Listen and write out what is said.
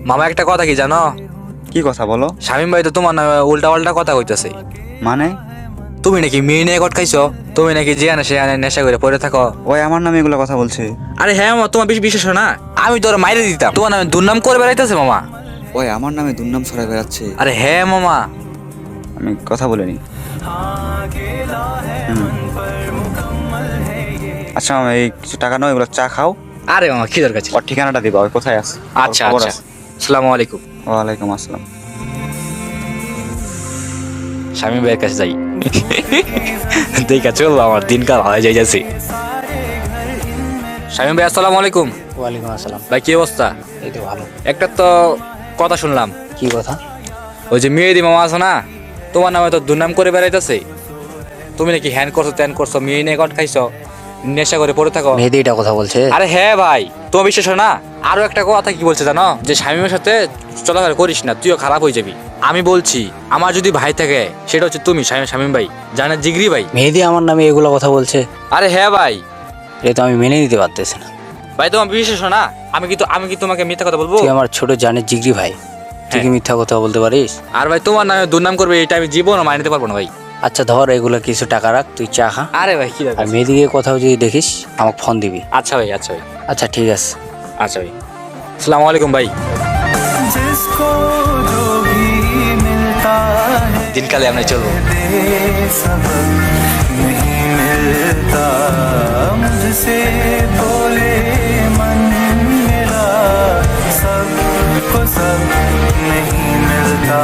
মামা একটা কথা কি জানো? কি কথা বলো? শামীম ভাই তো তোমার নামে উল্টা পাল্টা কথা কইতাছে। মানে? তুমি নাকি মেয়ে নিয়ে কট খাইছো, তুমি নাকি জিয়ানে সে নেশা করে পড়ে থাকো। ওই আমার নামে এগুলো কথা বলছে। আরে হ্যাঁ মামা, তোমার বেশি বিশ্বাস হয় না? আমি তোর মাইরে দিতাম, তোমার নামে দুর্নাম করে বেড়াইতেছে মামা। ওই আমার নামে দুর্নাম ছড়ায় বেড়াচ্ছে। আরে হ্যাঁ মামা। আমি কথা বলিনি। আচ্ছা মামা, এই কিছু টাকা নাও, এগুলো চা খাও। আরে মামা কি দরকার ছিল? ওর ঠিকানাটা দিবা, ওই কোথায় আছে। আচ্ছা খবর আচ্ছা, আছে। আসসালামু আলাইকুম। ওয়ালাইকুম আসসালাম। শামীম ভাইয়ের কাছে যাই। দেখা চল, আমার দিনকাল হয়ে যাইতেছে। শামীম ভাই আসসালামু আলাইকুম। ওয়ালাইকুম আসসালাম। ভাই কি অবস্থা? এই তো ভালো। একটা তো কথা শুনলাম, কি কথা? ওই যে মেয়েদি মামা আছে না, তোমার নামে তো দুর্নাম করে বেড়াইতেছে। তুমি নাকি হ্যান করছো ত্যান করছো, মেয়ে নিয়ে কট খাইছো, নেশা করে পড়ে থাকো। মেহেদি এটা কথা বলছে? আরে হ্যাঁ ভাই, তোমার বিশ্বাস হয় না? আরো একটা কথা কি বলছে জানো, যে শামীমের সাথে চলাফেরা করিস না, তুইও খারাপ হয়ে যাবি। আমি বলছি, আমার যদি ভাই থাকে সেটা হচ্ছে তুমি, শামীম ভাই, জানেন জিগরি ভাই। মেহেদি আমার নামে এগুলো কথা বলছে? আরে হ্যাঁ ভাই। এটা তো আমি মেনে নিতে পারতেছি না। ভাই তোমার বিশ্বাস হয় না? আমি কি তোমাকে মিথ্যা কথা বলবো? তুই আমার ছোট জানের জিগরি ভাই, তুই কি মিথ্যা কথা বলতে পারিস? আর ভাই তোমার নামে দুর্নাম করবে এটা আমি জীবনও মানিয়ে নিতে পারবো না ভাই। আচ্ছা ধর, এগুলো কিছু টাকা রাখ, তুই চা খা। আরে ভাই কি আর দরকার? মেহেদিকে কোথাও যদি দেখিস আমাকে ফোন দিবি। আচ্ছা ভাই, আচ্ছা ভাই, আচ্ছা ঠিক আছে। আচ্ছা ভাই, আসসালামু আলাইকুম ভাই। जिसको जो भी मिलता है দিনকালে আমরা চলবো। सबक नहीं मिलता, मुझसे बोले मन मेरा, सबको सब नहीं मिलता।